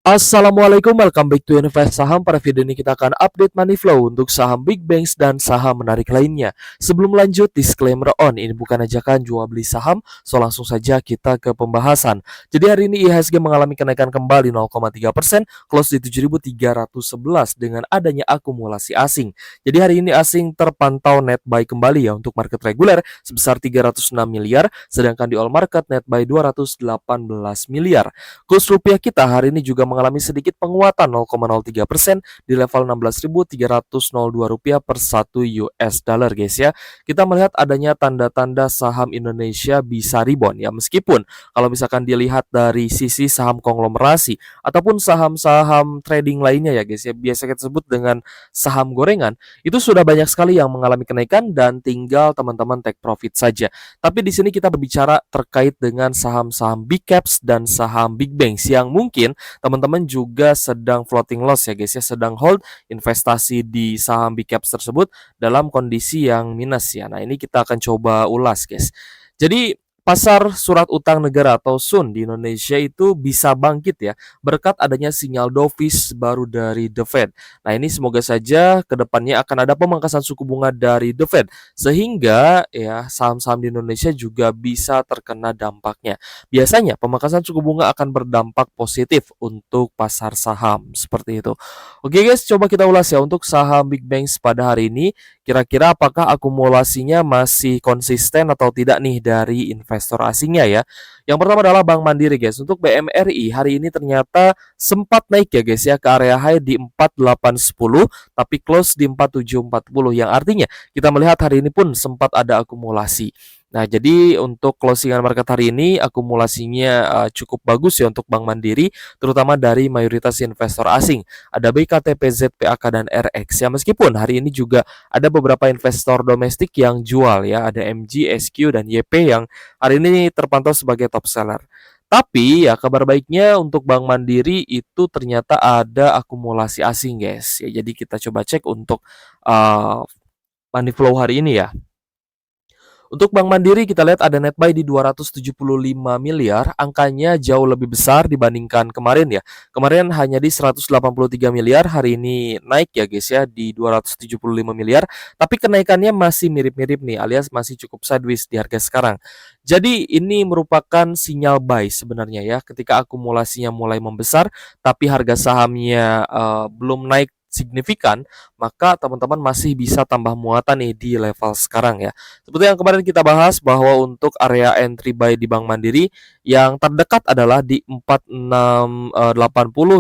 Assalamualaikum, welcome back to Invest Saham. Pada video ini kita akan update money flow untuk saham big banks dan saham menarik lainnya. Sebelum lanjut, disclaimer on, ini bukan ajakan jual beli saham, so langsung saja kita ke pembahasan. Jadi hari ini IHSG mengalami kenaikan kembali 0,3%, close di 7.311 dengan adanya akumulasi asing. Jadi hari ini asing terpantau net buy kembali ya untuk market reguler sebesar 306 miliar, sedangkan di all market net buy 218 miliar. Kurs rupiah kita hari ini juga mengalami sedikit penguatan 0,03% di level 16.302 rupiah per 1 US dollar guys ya. Kita melihat adanya tanda-tanda saham Indonesia bisa rebound ya, meskipun kalau misalkan dilihat dari sisi saham konglomerasi ataupun saham-saham trading lainnya ya guys ya, biasa kita sebut dengan saham gorengan, itu sudah banyak sekali yang mengalami kenaikan dan tinggal teman-teman take profit saja. Tapi di sini kita berbicara terkait dengan saham-saham big caps dan saham big banks yang mungkin teman-teman juga sedang floating loss ya guys ya, sedang hold investasi di saham big caps tersebut dalam kondisi yang minus ya. Nah, ini kita akan coba ulas guys. Jadi pasar surat utang negara atau SUN di Indonesia itu bisa bangkit ya berkat adanya sinyal dovish baru dari The Fed. Nah, ini semoga saja kedepannya akan ada pemangkasan suku bunga dari The Fed sehingga ya saham-saham di Indonesia juga bisa terkena dampaknya. Biasanya pemangkasan suku bunga akan berdampak positif untuk pasar saham seperti itu. Oke guys, coba kita ulas ya untuk saham big banks pada hari ini. Kira-kira apakah akumulasinya masih konsisten atau tidak nih dari investor asingnya ya? Yang pertama adalah Bank Mandiri guys. Untuk BMRI hari ini ternyata sempat naik ya guys ya ke area high di 4810 tapi close di 4740 yang artinya kita melihat hari ini pun sempat ada akumulasi. Nah, jadi untuk closingan market hari ini akumulasinya cukup bagus ya untuk Bank Mandiri, terutama dari mayoritas investor asing. Ada BKT, PZPAK, dan RX ya. Meskipun hari ini juga ada beberapa investor domestik yang jual ya, ada MG, SQ, dan YP yang hari ini terpantau sebagai top seller. Tapi ya kabar baiknya untuk Bank Mandiri itu ternyata ada akumulasi asing guys. Ya, jadi kita coba cek untuk uh, money flow hari ini ya. Untuk Bank Mandiri kita lihat ada net buy di 275 miliar, angkanya jauh lebih besar dibandingkan kemarin ya. Kemarin hanya di 183 miliar, hari ini naik ya guys ya di 275 miliar, tapi kenaikannya masih mirip-mirip nih alias masih cukup sideways di harga sekarang. Jadi ini merupakan sinyal buy sebenarnya ya ketika akumulasinya mulai membesar tapi harga sahamnya belum naik signifikan, maka teman-teman masih bisa tambah muatan nih di level sekarang ya. Seperti yang kemarin kita bahas bahwa untuk area entry buy di Bank Mandiri yang terdekat adalah di 4680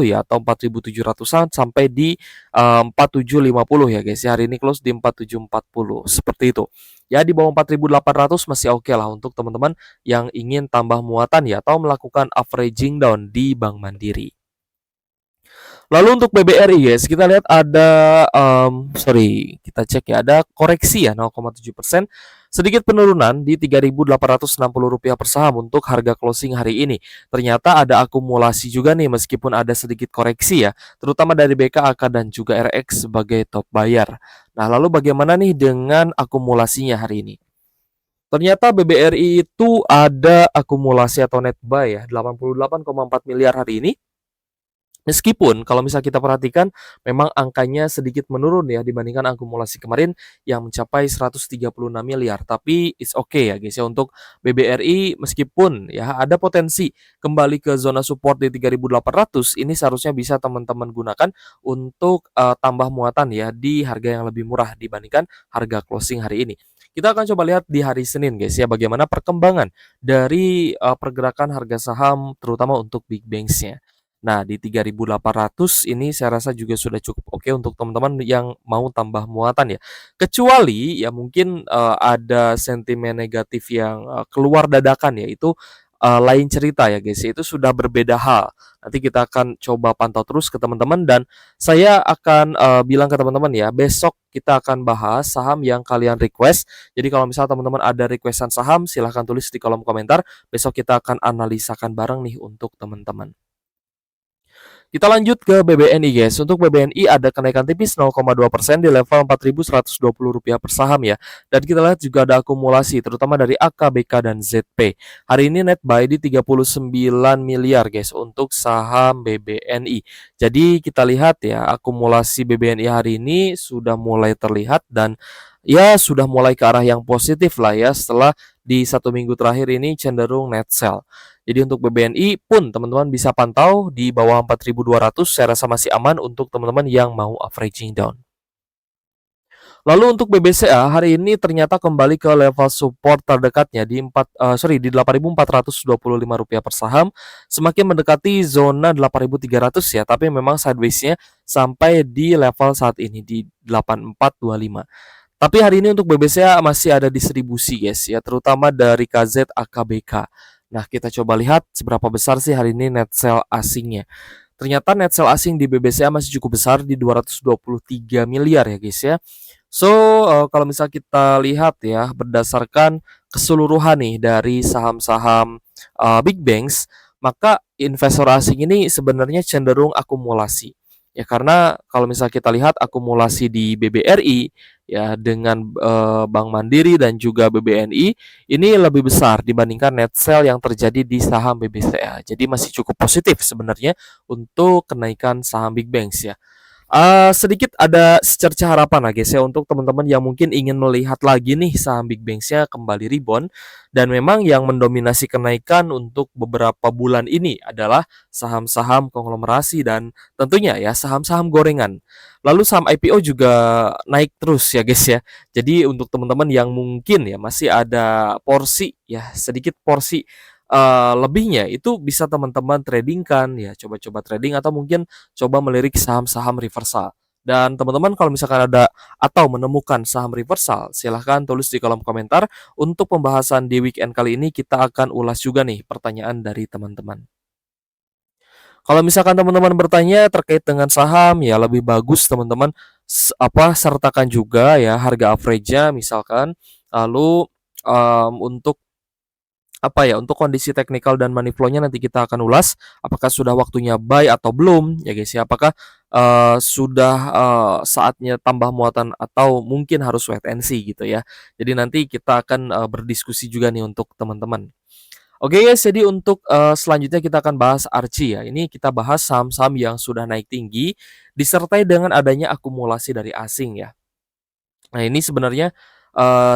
ya atau 4700-an sampai di 4750 ya guys. Ya, hari ini close di 4740 seperti itu. Ya di bawah 4800 masih oke lah untuk teman-teman yang ingin tambah muatan ya atau melakukan averaging down di Bank Mandiri. Lalu untuk BBRI guys, kita lihat ada kita cek ya, ada koreksi ya 0,7%, sedikit penurunan di Rp3.860 per saham untuk harga closing hari ini. Ternyata ada akumulasi juga nih meskipun ada sedikit koreksi ya, terutama dari BKAK dan juga RX sebagai top buyer. Nah, lalu bagaimana nih dengan akumulasinya hari ini? Ternyata BBRI itu ada akumulasi atau net buy ya 88,4 miliar hari ini. Meskipun kalau misal kita perhatikan memang angkanya sedikit menurun ya dibandingkan akumulasi kemarin yang mencapai 136 miliar. Tapi it's okay ya guys ya untuk BBRI meskipun ya ada potensi kembali ke zona support di 3.800 ini seharusnya bisa teman-teman gunakan untuk tambah muatan ya di harga yang lebih murah dibandingkan harga closing hari ini. Kita akan coba lihat di hari Senin guys ya bagaimana perkembangan dari pergerakan harga saham terutama untuk big banks-nya. Nah, di 3.800 ini saya rasa juga sudah cukup oke untuk teman-teman yang mau tambah muatan ya. Kecuali ya mungkin ada sentimen negatif yang keluar dadakan ya itu lain cerita ya guys. Itu sudah berbeda hal. Nanti kita akan coba pantau terus ke teman-teman dan saya akan bilang ke teman-teman ya, besok kita akan bahas saham yang kalian request. Jadi kalau misalnya teman-teman ada requestan saham silahkan tulis di kolom komentar. Besok kita akan analisakan bareng nih untuk teman-teman. Kita lanjut ke BBNI guys. Untuk BBNI ada kenaikan tipis 0,2% di level Rp4.120 per saham ya. Dan kita lihat juga ada akumulasi terutama dari AKBK dan ZP. Hari ini net buy di 39 miliar guys untuk saham BBNI. Jadi kita lihat ya akumulasi BBNI hari ini sudah mulai terlihat dan ya sudah mulai ke arah yang positif lah ya setelah di 1 minggu terakhir ini cenderung net sell. Jadi untuk BBNI pun teman-teman bisa pantau di bawah 4.200, saya rasa masih aman untuk teman-teman yang mau averaging down. Lalu untuk BBCA hari ini ternyata kembali ke level support terdekatnya di di Rp8.425 per saham, semakin mendekati zona 8.300 ya, tapi memang sideways-nya sampai di level saat ini di 8425. Tapi hari ini untuk BBCA masih ada distribusi guys ya, terutama dari KZ AKBK. Nah, kita coba lihat seberapa besar sih hari ini net sell asingnya. Ternyata net sell asing di BBCA masih cukup besar di 223 miliar ya guys ya. So, kalau misal kita lihat ya berdasarkan keseluruhan nih dari saham-saham big banks, maka investor asing ini sebenarnya cenderung akumulasi. Ya karena kalau misal kita lihat akumulasi di BBRI ya dengan Bank Mandiri dan juga BBNI ini lebih besar dibandingkan net sell yang terjadi di saham BBCA. Jadi masih cukup positif sebenarnya untuk kenaikan saham big banks ya. Sedikit ada secerca harapan lah guys ya untuk teman-teman yang mungkin ingin melihat lagi nih saham big banks-nya kembali rebound dan memang yang mendominasi kenaikan untuk beberapa bulan ini adalah saham-saham konglomerasi dan tentunya ya saham-saham gorengan. Lalu saham IPO juga naik terus ya guys ya. Jadi untuk teman-teman yang mungkin ya masih ada porsi ya sedikit porsi lebihnya itu bisa teman-teman tradingkan ya, coba-coba trading atau mungkin coba melirik saham-saham reversal. Dan teman-teman kalau misalkan ada atau menemukan saham reversal, silahkan tulis di kolom komentar. Untuk pembahasan di weekend kali ini kita akan ulas juga nih pertanyaan dari teman-teman. Kalau misalkan teman-teman bertanya terkait dengan saham ya lebih bagus teman-teman sertakan juga ya harga average-nya misalkan. Lalu untuk apa ya, untuk kondisi teknikal dan money flow-nya nanti kita akan ulas, apakah sudah waktunya buy atau belum ya guys ya, apakah sudah saatnya tambah muatan atau mungkin harus wait and see gitu ya. Jadi nanti kita akan berdiskusi juga nih untuk teman-teman. Oke guys, jadi untuk selanjutnya kita akan bahas Archie ya. Ini kita bahas saham-saham yang sudah naik tinggi disertai dengan adanya akumulasi dari asing ya. Nah, ini sebenarnya,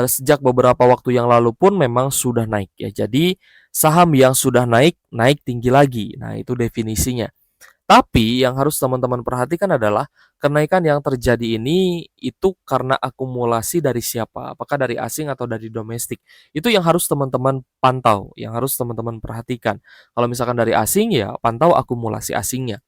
sejak beberapa waktu yang lalu pun memang sudah naik ya. Jadi, saham yang sudah naik, naik tinggi lagi. Nah, itu definisinya. Tapi yang harus teman-teman perhatikan adalah kenaikan yang terjadi ini itu karena akumulasi dari siapa? Apakah dari asing atau dari domestik? Itu yang harus teman-teman pantau, yang harus teman-teman perhatikan. Kalau misalkan dari asing ya pantau akumulasi asingnya.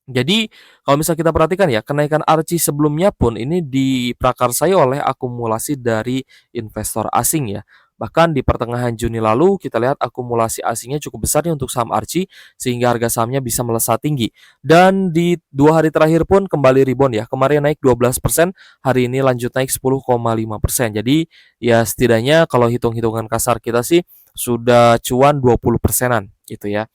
Jadi, kalau misal kita perhatikan ya, kenaikan Archie sebelumnya pun ini diprakarsai oleh akumulasi dari investor asing ya. Bahkan di pertengahan Juni lalu kita lihat akumulasi asingnya cukup besar nih untuk saham Archie sehingga harga sahamnya bisa melesat tinggi. Dan di 2 hari terakhir pun kembali rebound ya. Kemarin naik 12%, hari ini lanjut naik 10,5%. Jadi ya setidaknya kalau hitung-hitungan kasar kita sih sudah cuan 20%-an gitu ya.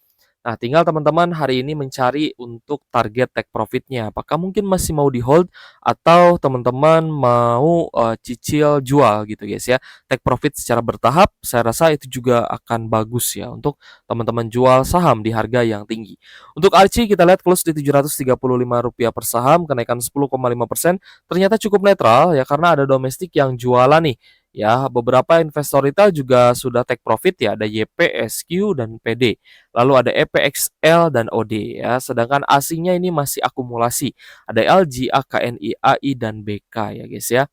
Nah, tinggal teman-teman hari ini mencari untuk target take profit-nya. Apakah mungkin masih mau di-hold atau teman-teman mau cicil jual gitu guys ya. Take profit secara bertahap, saya rasa itu juga akan bagus ya untuk teman-teman jual saham di harga yang tinggi. Untuk Archie kita lihat close di Rp735 per saham, kenaikan 10,5%. Ternyata cukup netral ya karena ada domestik yang jualan nih. Ya, beberapa investor retail juga sudah take profit ya, ada YP, SQ, dan PD. Lalu ada EPXL dan OD ya. Sedangkan asingnya ini masih akumulasi. Ada LG, AKNI, AI dan BK ya guys ya.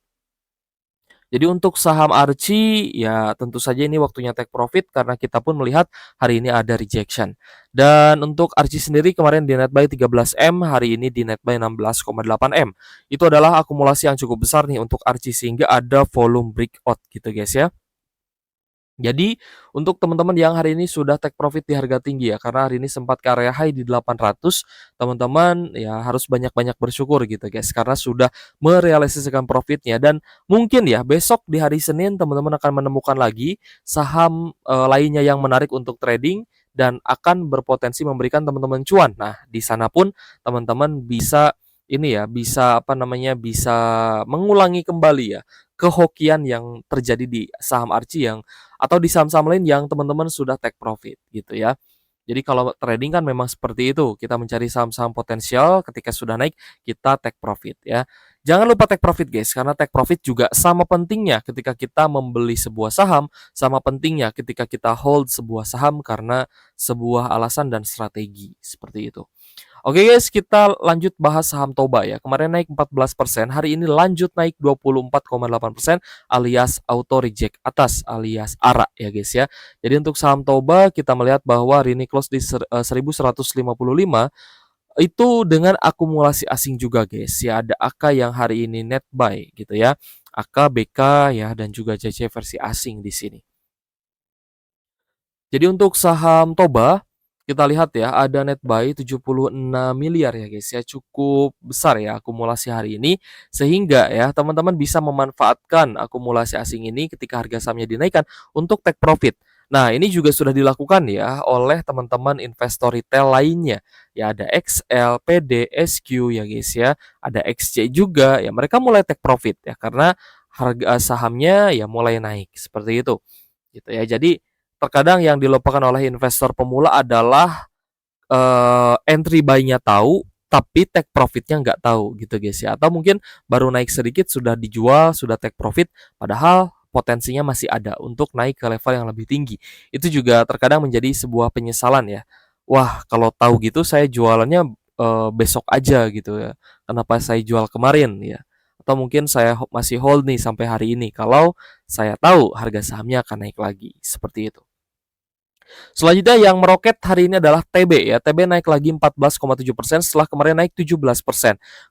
Jadi untuk saham Archie ya tentu saja ini waktunya take profit karena kita pun melihat hari ini ada rejection. Dan untuk Archie sendiri kemarin di net buy 13M, hari ini di net buy 16,8M. Itu adalah akumulasi yang cukup besar nih untuk Archie sehingga ada volume breakout gitu guys ya. Jadi untuk teman-teman yang hari ini sudah take profit di harga tinggi ya, karena hari ini sempat ke area high di 800, teman-teman ya harus banyak-banyak bersyukur gitu guys, karena sudah merealisasikan profitnya dan mungkin ya besok di hari Senin teman-teman akan menemukan lagi saham lainnya yang menarik untuk trading dan akan berpotensi memberikan teman-teman cuan. Nah, di sana pun teman-teman bisa ini ya, bisa apa namanya, bisa mengulangi kembali ya kehokian yang terjadi di saham Archie yang atau di saham-saham lain yang teman-teman sudah take profit gitu ya. Jadi kalau trading kan memang seperti itu, kita mencari saham-saham potensial, ketika sudah naik kita take profit ya. Jangan lupa take profit guys, karena take profit juga sama pentingnya ketika kita membeli sebuah saham, sama pentingnya ketika kita hold sebuah saham karena sebuah alasan dan strategi, seperti itu. Oke guys, kita lanjut bahas saham Toba ya. Kemarin naik 14%, hari ini lanjut naik 24,8% alias auto reject atas alias ARA ya guys ya. Jadi untuk saham Toba kita melihat bahwa hari ini close di 1155 itu dengan akumulasi asing juga guys. Ya ada AK yang hari ini net buy gitu ya. AK, BK ya dan juga JC versi asing di sini. Jadi untuk saham Toba kita lihat ya, ada net buy 76 miliar ya guys ya, cukup besar ya akumulasi hari ini, sehingga ya teman-teman bisa memanfaatkan akumulasi asing ini ketika harga sahamnya dinaikkan untuk take profit. Nah, ini juga sudah dilakukan ya oleh teman-teman investor retail lainnya. Ya ada XL, PD, SQ ya guys ya, ada XC juga ya, mereka mulai take profit ya karena harga sahamnya ya mulai naik seperti itu. Gitu ya. Jadi terkadang yang dilupakan oleh investor pemula adalah entry buy-nya tahu, tapi take profit-nya nggak tahu gitu guys ya. Atau mungkin baru naik sedikit sudah dijual, sudah take profit, padahal potensinya masih ada untuk naik ke level yang lebih tinggi. Itu juga terkadang menjadi sebuah penyesalan ya. Wah, kalau tahu gitu saya jualannya besok aja gitu ya. Kenapa saya jual kemarin ya? Atau mungkin saya masih hold nih sampai hari ini kalau saya tahu harga sahamnya akan naik lagi. Seperti itu. Selanjutnya yang meroket hari ini adalah TB ya. TB naik lagi 14,7% setelah kemarin naik 17%.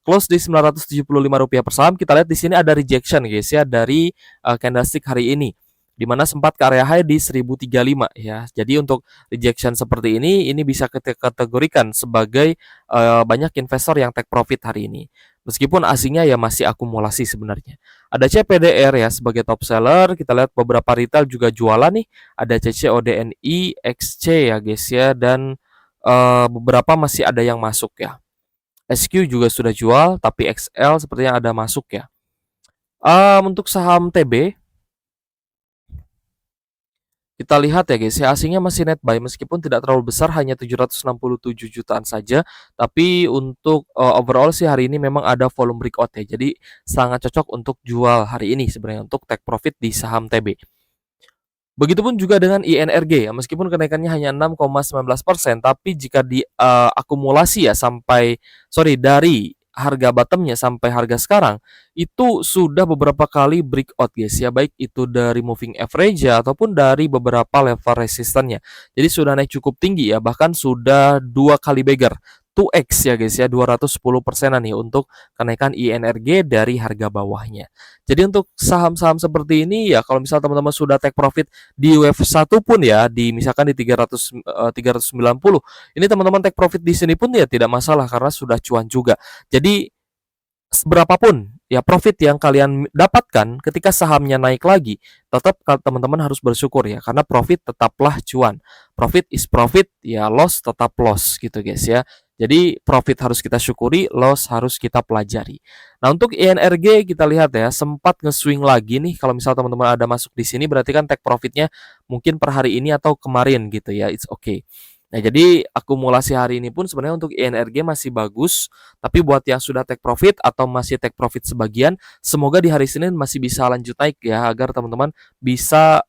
Close di Rp975 per saham. Kita lihat di sini ada rejection guys ya dari candlestick hari ini, di mana sempat ke area high di 1035 ya. Jadi untuk rejection seperti ini bisa kategorikan sebagai banyak investor yang take profit hari ini. Meskipun asingnya ya masih akumulasi sebenarnya. Ada CPDR ya sebagai top seller. Kita lihat beberapa retail juga jualan nih. Ada CCODNI, XC ya guys ya, dan beberapa masih ada yang masuk ya. SQ juga sudah jual, tapi XL sepertinya ada masuk ya. Untuk saham TB kita lihat ya guys, ya asingnya masih net buy meskipun tidak terlalu besar, hanya 767 jutaan saja. Tapi untuk overall sih hari ini memang ada volume breakout ya. Jadi sangat cocok untuk jual hari ini sebenarnya untuk take profit di saham TB. Begitupun juga dengan INRG ya, meskipun kenaikannya hanya 6,19%, tapi jika diakumulasi ya dari harga bottomnya sampai harga sekarang, itu sudah beberapa kali breakout guys ya, baik itu dari moving average ya, ataupun dari beberapa level resistannya. Jadi sudah naik cukup tinggi ya, bahkan sudah 2 kali beggar. 2x ya guys ya, 210%-an nih untuk kenaikan INRG dari harga bawahnya. Jadi untuk saham-saham seperti ini ya, kalau misal teman-teman sudah take profit di wave 1 pun ya, di misalkan di 390, ini teman-teman take profit di sini pun ya tidak masalah karena sudah cuan juga. Jadi berapapun ya profit yang kalian dapatkan ketika sahamnya naik lagi, tetap teman-teman harus bersyukur ya, karena profit tetaplah cuan. Profit is profit ya, loss tetap loss gitu guys ya. Jadi profit harus kita syukuri, loss harus kita pelajari. Nah, untuk INRG kita lihat ya, sempat nge-swing lagi nih. Kalau misal teman-teman ada masuk di sini berarti kan take profitnya mungkin per hari ini atau kemarin gitu ya. It's okay. Nah, jadi akumulasi hari ini pun sebenarnya untuk INRG masih bagus, tapi buat yang sudah take profit atau masih take profit sebagian, semoga di hari Senin masih bisa lanjut naik ya, agar teman-teman bisa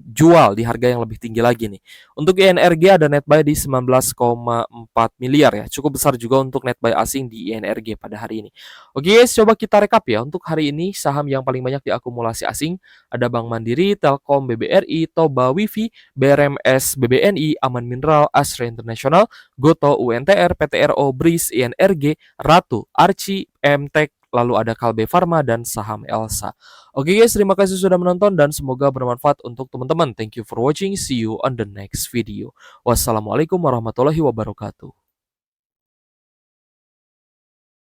jual di harga yang lebih tinggi lagi nih. Untuk INRG ada net buy di 19,4 miliar ya, cukup besar juga untuk net buy asing di INRG pada hari ini. Oke guys, coba kita rekap ya. Untuk hari ini saham yang paling banyak diakumulasi asing ada Bank Mandiri, Telkom, BBRI, Toba, Wifi, BRMS, BBNI, Aman Mineral, Astra International, Goto, UNTR, PTRO, BRIS, INRG, Ratu, Archie, MTEK, lalu ada Kalbe Farma dan saham Elsa. Oke guys, terima kasih sudah menonton dan semoga bermanfaat untuk teman-teman. Thank you for watching. See you on the next video. Wassalamualaikum warahmatullahi wabarakatuh.